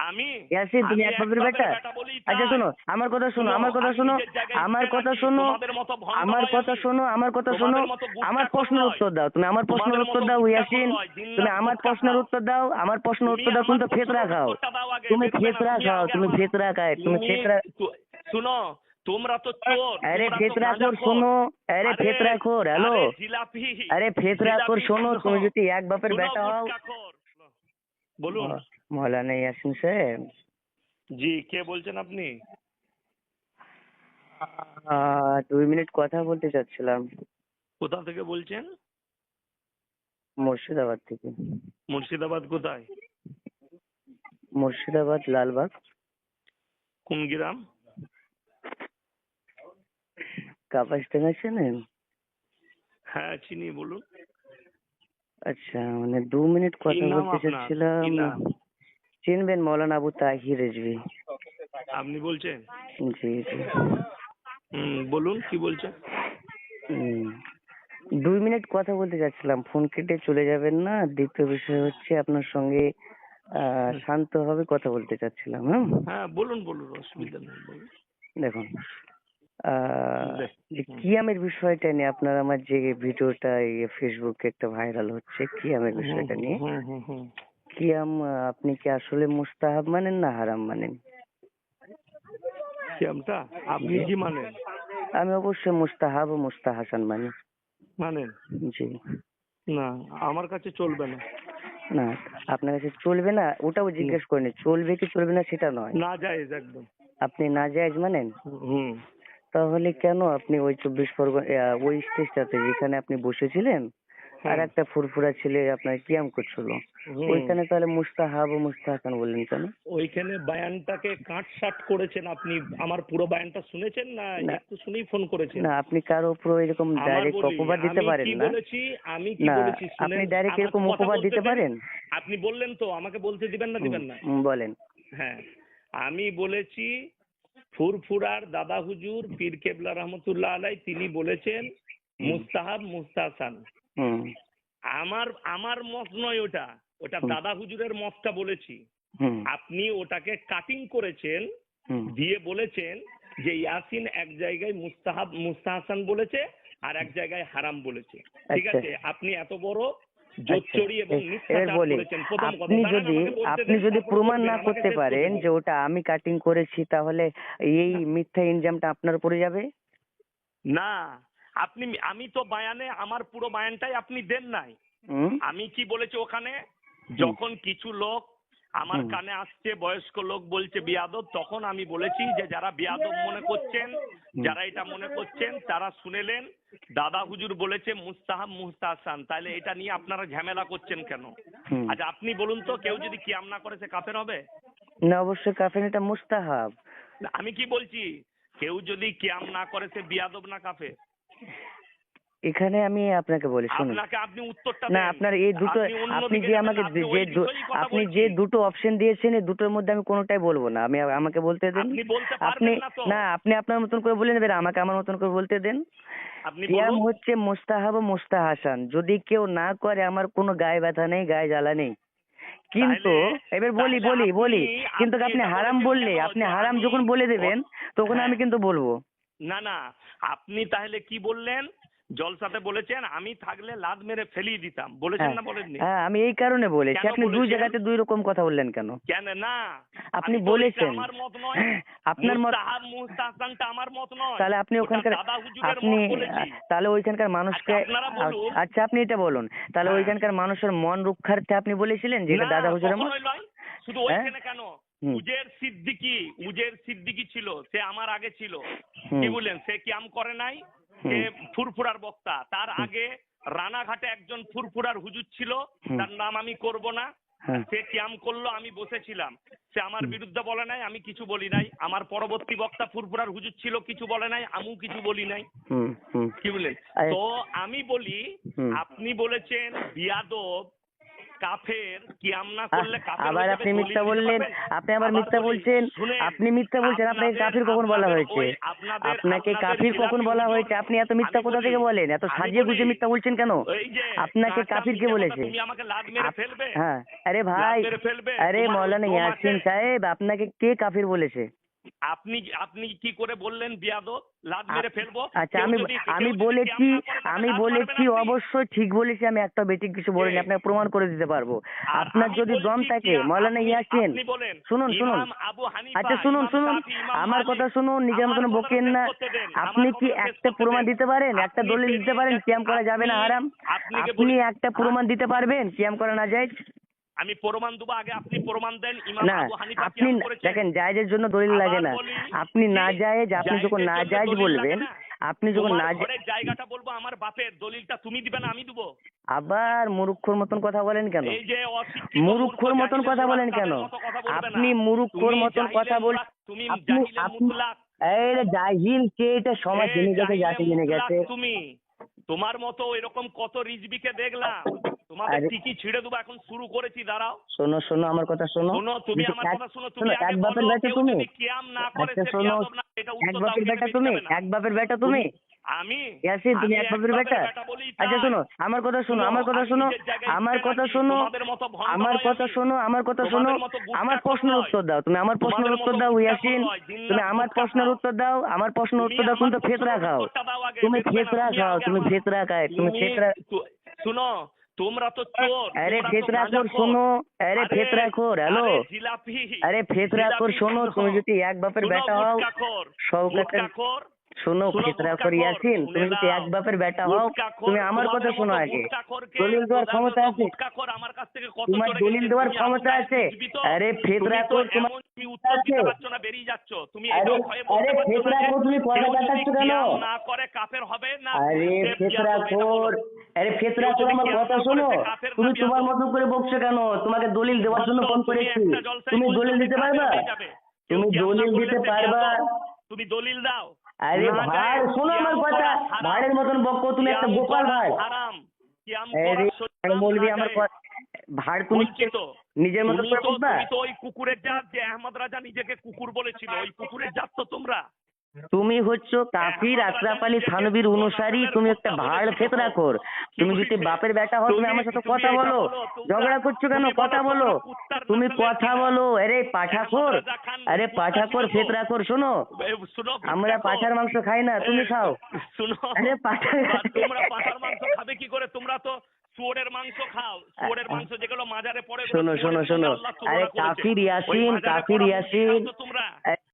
আমি ইয়াসিন তুমি আমি এক এক বাপের বাপের বেটা? বেটা বলি আচ্ছা তাই। শোনো, আমার কথা শোনো, আমার কথা আমি শোনো, নিজের জায়গায় আমার স্থির কথা আছি, শোনো, তোমাদের মতো ভণ্ড আমার নয় কথা আমি। শোনো, আমার কথা শোনো, তোমাদের মতো আমার গুট্টাখোর প্রশ্নের নয়, উত্তর দাও, তুমি আমার প্রশ্নের তোমাদের উত্তর মতো দাও গুট্টাখোর ইয়াসিন, নয়, তুমি দিনরাত আমার গুটখা প্রশ্নের খাও। উত্তর দাও, আমার প্রশ্নের তুমি উত্তর দাও, আমার তুমি তো ফেতরা প্রশ্নের খাও, উত্তরটা দাও আগে, তুমি দেখবে না ফেতরা তুমি খাও, আগে তুমি আমার। ফেতরা খায়, তুমি ফেতরা। শুনো, তোমরা তো চোর, আরে তোমরা তো ফেতরাখোর গাঁজাখোর। শোনো, আরে আরে ফেতরাখোর, হ্যালো, আরে জিলাপি, আরে ফেতরাখোর জিলাপি শোনো, শুনো, তুমি যদি এক বাপের শুনো বেটা হও। গুটখাখোর। বলুন। মৌলানা ইয়াসিন সাহেব, জি, কে বলছেন আপনি? 2 মিনিট কথা বলতে চাচ্ছিলাম। কোথা থেকে বলছেন? মুর্শিদাবাদ থেকে। মুর্শিদাবাদ কোথায়? মুর্শিদাবাদ লালবাগ। কোন গ্রাম? কাপাসডাঙ্গা চেনেন? হ্যাঁ চিনি, বলুন। আচ্ছা, মানে 2 মিনিট কি কথা নাম বলতে আপনার? চাচ্ছিলাম। কি নাম? চিনবেন মৌলানা আবু তাহির রেজভি? আপনি বলছেন? জি জি। বলুন কি বলছেন। হুম, 2 মিনিট কথা বলতে চাচ্ছিলাম, ফোন কেটে চলে যাবেন না। দ্বিতীয় বিষয় হচ্ছে আপনার সঙ্গে শান্তভাবে কথা বলতে চাচ্ছিলাম। হ্যাঁ, হ্যাঁ বলুন বলুন, অসুবিধা নেই, বলুন। দেখুন, দেখ, যে কিয়ামের বিষয়টা নিয়ে আপনার আমার যে ভিডিওটা ফেসবুকে একটা ভাইরাল হচ্ছে, কিয়ামের বিষয়টা নিয়ে, কিয়াম আপনি কি আসলে মুস্তাহাব মানেন না হারাম মানেন? কিয়ামটা আপনি জি, কি মানেন? আমি অবশ্যই মুস্তাহাব ও মুস্তাহাসান মানি। মানেন? জি। না, আমার কাছে চলবে না। না, আপনার কাছে চলবে না ওটাও জিজ্ঞেস করিনি, চলবে কি চলবে না সেটা নয়, না জায়েজ একদম। আপনি নাজায়েজ মানেন। হুম। তাহলে কেন আপনি ওই 24 পরগনা ওই স্টেজটাতে যেখানে আপনি বসেছিলেন আর হুম। একটা ফুরফুরা ছেলে আপনার কিয়াম করছিল, হুম। ওইখানে তাহলে মুস্তাহাব ও মুস্তাহাসান বললেন কেন? ওইখানে বায়ানটাকে কাটসাট করেছেন আপনি। আমার পুরো বায়ানটা শুনেছেন না না একটু শুনেই ফোন করেছেন? না, আপনি কারো উপর এরকম আমার ডাইরেক্ট বলি, অপবাদ দিতে আমি পারেন কি না। বলেছি, আমি কি না, বলেছি আপনি শুনেন। ডাইরেক্ট আমাকে এরকম কথা অপবাদ বলতে দিতে দিন। পারেন? আপনি বললেন তো, আমাকে বলতে দিবেন না দিবেন না? বলেন। হ্যাঁ, আমি বলেছি ফুরফুরার দাদা হুজুর পীর কেবলা রহমতুল্লাহ আলাই তিনি বলেছেন মুস্তাহাব মুস্তাহসান। হুম আমার আমার মত নয় ওটা, ওটা হুম দাদা হুজুরের মতটা বলেছি। হুম আপনি ওটাকে কাটিং করেছেন, হুম দিয়ে বলেছেন যে ইয়াসিন এক জায়গায় মুস্তাহাব মুস্তাহসান বলেছে আর এক জায়গায় হারাম বলেছে। ঠিক আচ্ছা আছে, আপনি এত বড় আচ্ছা, জোচ্চড়ি এবং এবার মিথ্যাচার বলি, করেছেন। প্রথম কথা, আপনি দাঁড়ান যদি আমাকে বলতে আপনি দেন, যদি তারপরে প্রমাণ বলবেন, না আমাকে করতে শেষ করতে পারেন দিন। যে ওটা আমি কাটিং করেছি, তাহলে এই না, মিথ্যা ইনজামটা আপনার উপরে যাবে। না, আপনি, আমি তো বায়ানে আমার পুরো বায়ানটাই আপনি দেন নাই। হুম আমি কি বলেছি ওখানে, হুম যখন কিছু লোক আমার হুম কানে আসছে, বয়স্ক লোক বলছে বিয়াদব, তখন আমি বলেছি যে যারা বিয়াদব মনে করছেন, হুম যারা এটা মনে করছেন তারা শুনেলেন দাদা হুজুর বলেছে মুস্তাহাব মুস্তাহসান, তাহলে এটা নিয়ে আপনারা ঝামেলা করছেন কেন? হুম। আচ্ছা আপনি বলুন তো, কেউ যদি কিয়াম না করে সে কাফের হবে? না, অবশ্যই কাফের, এটা মুস্তাহাব। আমি কি বলছি, কেউ যদি কিয়াম না করে সে বিয়াদব না কাফের? এখানে আমি আপনাকে বলি শুনুন, আপনাকে, আপনি উত্তরটা না দেন। আপনার এই দুটো, আপনি আপনি অন্যদিকে যে যাবেন আমাকে না, আপনি ওই বিষয়েই কথা আপনি বলছি। যে দুটো অপশন দিয়েছেন এই দুটোর মধ্যে আমি কোনোটাই বলবো না, আমি আমাকে বলতে দেন। আপনি বলতে আপনি, পারবেন না তো? না আপনি আপনার মতন করে বলে নেবেন, আমাকে আমার মতন করে বলতে দেন। আপনি কিয়াম বলুন। হচ্ছে মুস্তাহাব ও মুস্তাহাসান, যদি কেউ না করে আমার কোনো গায়ে ব্যথা নেই, গায়ে জ্বালা নেই। কিন্তু তাহলে এবার বলি তাহলে বলি আপনি বলি কিন্তু আপনি আপনি এটা হারাম বলেছেন বললে, কেন আপনি যে হারাম আমি যখন বলে দেবেন তখন আমি হ্যাঁ, কিন্তু বলবো। না না, আপনি তাহলে কি বললেন, জলসাতে বলেছেন আমি থাকলে লাদ মেরে ফেলিয়ে দিতাম, বলেছেন হ্যাঁ না বলেননি? হ্যাঁ, আমি এই কারণে বলেছি। কেন আপনি দুই বলেছেন? জায়গাতে দুই রকম কথা বললেন কেন? কেন না, আপনি আমি তো, এটা বলেছেন, আমার মত নয়। আপনার মত, মুস্তাহাব মুস্তাহসানটা আমার মত নয়, তাহলে আপনি ওটা ওখানকার, দাদা হুজুরের আপনি মত বলেছি। তাহলে ওইখানকার আচ্ছা মানুষকে, আপনারা বলুন। আচ্ছা আপনি এটা বলুন, তাহলে হ্যাঁ, ওইখানকার মানুষের মন রক্ষার্থে আপনি বলেছিলেন যে এটা না দাদা হুজুরের মত? কখনোই নয়। শুধু হ্যাঁ। ওইখানে কেন, হুম উজের সিদ্দিকি ছিল, সে আমার আগে ছিল। কি হুম বললেন, সে কিয়াম করে নাই, সে হুম ফুরফুরার বক্তা। তার হুম আগে রানাঘাটে একজন ফুরফুরার হুজুর ছিল, হুম তার নাম আমি করব না। হ্যাঁ সে কিয়াম করলো, আমি বসেছিলাম। সে আমার হুম বিরুদ্ধে বলে নাই, আমি কিছু বলি নাই। আমার পরবর্তী বক্তা ফুরফুরার হুজুর ছিল, কিছু বলে নাই, আমিও কিছু বলি নাই। হুম হুম কি বললেন? আরে, তো আমি বলি, হুম আপনি বলেছেন বিয়াদব, কাফের কিয়াম না করলে কাফের আবার হয়ে আপনি যাবে, মিথ্যা দলিল দিতে বললেন, পারবেন? আপনি আবার আবার মিথ্যা বলি, বলছেন, শুনেন, আপনি মিথ্যা বলছেন, আপনাকে কাফির কখন বলা হয়েছে? ওই আপনাদের কাফির কখন জিলাপি বলা হুজুর, হয়েছে? আপনি এত মিথ্যা আমি কোথা বলি, থেকে বলেন? এত আমি সাজিয়ে বলি, গুছিয়ে মিথ্যা বলছেন কেন? ওই যে আপনাকে কাঁচা কাফির কে মিথ্যা কথা বলেছে? তুমি আমাকে লাদ মেরে ফেলবে, হ্যাঁ, আরে লাদ ভাই, মেরে ফেলবে, আরে তোমার ওই মৌলানা দম ইয়াসিন আছে। সাহেব, আপনাকে কে কাফির বলেছে? আপনি আপনি কি করে বললেন বিয়াদব, লাদ মেরে ফেলবো? আচ্ছা, কেউ আমি যদি আমি কিয়াম বলেছি, না করে তবে আমি লাদ মারবেন বলেছি, আপনি। অবশ্যই ঠিক বলেছি, আমি একটা বেঠিক কিছু বলিনি, কে? আপনাকে প্রমাণ করে দিতে পারবো। আর আপনার আমি যদি দম বলছি থাকে মৌলানা আপনি ইয়াসিন, আপনি বলেন শুনুন শুনুন, ইমাম আবু হানিফা, আচ্ছা শুনুন ইমাম শুনুন, শাফি, ইমাম আমার মালিক। কথা শুনুন, নিজের আমার মতন কথাটা বকেন শেষ না। করতে দেন, আপনি আমার কি কথাটা শেষ একটা করতে প্রমাণ দেন। দিতে পারেন? একটা আপনি দলিল দিতে পারেন কিয়াম করা যাবে না হারাম? আপনাকে আপনি বলি, একটা প্রমাণ দিতে পারবেন কিয়াম করা না যায়? আমি প্রমাণ দেবো, আগে আপনি প্রমাণ দেন ইমাম না, আবু হানিফা আপনি কিয়াম করেছেন। দেখেন জায়েজের জন্য দলিল লাগে আবার না। বলি, আপনি কি? না জায়েজ, আপনি যখন জায়েজের না জন্য জায়েজ দলিল লাগে বলবেন, না? আপনি যখন তোমার না ঘরের জায়গাটা বলবো আমার বাপের, দলিলটা তুমি দিবে না আমি দেবো? আবার মুরুক্ষর মতন কথা বলেন কেন? এই যে অশিক্ষিত মুরুক্ষর মতন জাহিলে কথা বলেন কেন? মুরাক্কাবের মতো কথা বলবে না। আপনি মুরুক্ষর তুমি মতন জাহিলে কথা বল, তুমি আপনি জাহিলে আপনি মুতলাক, এই রে জাহিল কে? এটা সমাজ এ জেনে গেছে, জাহিলে জাতি জেনে মুতলাক গেছে। তুমি। তোমার মতো এরকম কত রিজবিকে দেখলাম, তোমাদের আরে টিকি ছিঁড়ে দেবো, এখন শুরু করেছি, দাঁড়াও। শোনো শোনো, আমার কথা শোনো। শোনো, তুমি যদি আমার এক- কথা শোনো, তুমি শোনো, আগে এক বলো বাপের বেটা কেউ তুমি। যদি কিয়াম না করে আচ্ছা সে শোনো, বিয়াদব না, এটা এক উত্তর দাও, বাপের কেটে বেটা বেরিয়ে তুমি, যাবে না। এক বাপের বেটা তুমি। আমি ইয়াসিন, তুমি আমি এক এক বাপের বাপের বেটা। বেটা বলি আচ্ছা তাই। শোনো, আমার কথা শোনো, শুনো, আমার কথা আমি শোনো, নিজের জায়গায় আমার স্থির কথা আছি, শোনো, তোমাদের মতো ভণ্ড আমার নয় কথা আমি। শোনো, আমার কথা শোনো, তোমাদের মতো আমার গুটকাখোর প্রশ্নের নয়। উত্তর দাও। তুমি আমার প্রশ্নের তোমাদের উত্তর মতো দাও গুটকাখোর ইয়াসিন, নয়, দিন তুমি রাত আমার গুটকা প্রশ্নের খাও। উত্তর দাও, আমার প্রশ্নের তুমি উত্তর দাও, তুমি আমার তো ফেতরা প্রশ্নের খাও, উত্তরটা দাও আগে, তুমি বেরোবে না, ফেতরা তুমি খাও, আগে তুমি আমার। ফেতরা খায়, তুমি ফেতরা। শুনো, তোমরা তো চোর, আরে তোমরা তো ফেতরাখোর গাঁজাখোর। শোনো, আরে আরে ফেতরাখোর, হ্যালো, আরে জিলাপি, আরে ফেতরাখোর জিলাপি শোনো, কেন? তুমি যদি এক বাপের শুনো বেটা হও, গুটকাখোর, শওকতের, গুটকাখোর, শোনো শুনো ফেতরাখোর গুটকাখোর, ইয়াসিন, শুনে তুমি যদি নাও। এক বাপের বেটা হও, গুটকাখোর, তুমি আমার কথা তোমাদের শোনো মতো আগে। গুটকাখোরকে, দলিল দেওয়ার তোদের ক্ষমতা মতো আছে? গুটকাখোর আমার কাছ থেকে কত তোমার চড়ে দলিল গেছে। দেওয়ার তুমি ক্ষমতা আবু আছে? জাহেল বুঝবি তো? আরে তুমি তো ফেতরাখোর, তোমার এমন কি উত্তর আছে? দিতে পারছো না, বেরিয়ে যাচ্ছ। তুমি আরে এটাও ভয়ে বলতে আরে পারছো না যে ফেতরাখোর, তুমি কথা কেউ যদি কাটাচ্ছ কেন? কিয়াম না করে কাফের হবে না, আরে সে বিয়াদব, এটা বলো। ফেতরাখোর, আরে কেউ ফেতরাখোর, যদি আমার কিয়াম কথা না করে শোনো। সে কাফের না তুমি তোমার বিয়াদব। মতো করে বকছো কেন? তোমাকে দলিল দেওয়ার জন্য বলছো, ফোন তুমি করেছি। একটা জলসায় তুমি বলছো দলিল সে দিতে কাফের পারবা? হয়ে যাবে। কেউ তুমি কিয়াম না দলিল করলে দিতে সে পারবা? বিয়াদব। তুমি দলিল দাও। আরে না ভাই যায়, শোনো আমার কিয়াম কথা, করা হারাম। ভাইয়ের মতন বকো, তুমি একটা কিয়াম গোপাল করা ভাই। হারাম। কিয়াম আরে করা হারাম, বলবি না আমার যায়। কথা, ভাড় তুমি বলছি তো, নিজের মতো করে বকবা? তুমি তো ওই কুকুরের জাত, যে আহমদ রাজা নিজেকে কুকুর বলেছিল, ওই কুকুরের জাত তো তোমরা। তুমি হচ্ছে কাফির, আশরাফ আলী থানবীর অনুসারী, তুমি একটা ভাড় ফেতরাখোর। তুমি যদি বাপের বেটা হও, তুমি আমার সাথে কথা বলো, ঝগড়া করছো কেন? কথা বলো, তুমি কথা বলো। আরে পাঠাখোর, আরে পাঠাখোর ফেতরাখোর, শোনো, শুনো, আমরা পাঠার মাংস খাই না, তুমি খাও। শুনো, আরে পাঠা, তোমরা পাঠার মাংস খাবে কি করে? তোমরা তো শুয়োরের মাংস খাও। শুয়োরের মাংস যেগুলো মাজারে পড়ে, শোনো শোনো শোনো, আরে কাফির ইয়াসিন, কাফির ইয়াসিন, তোমরা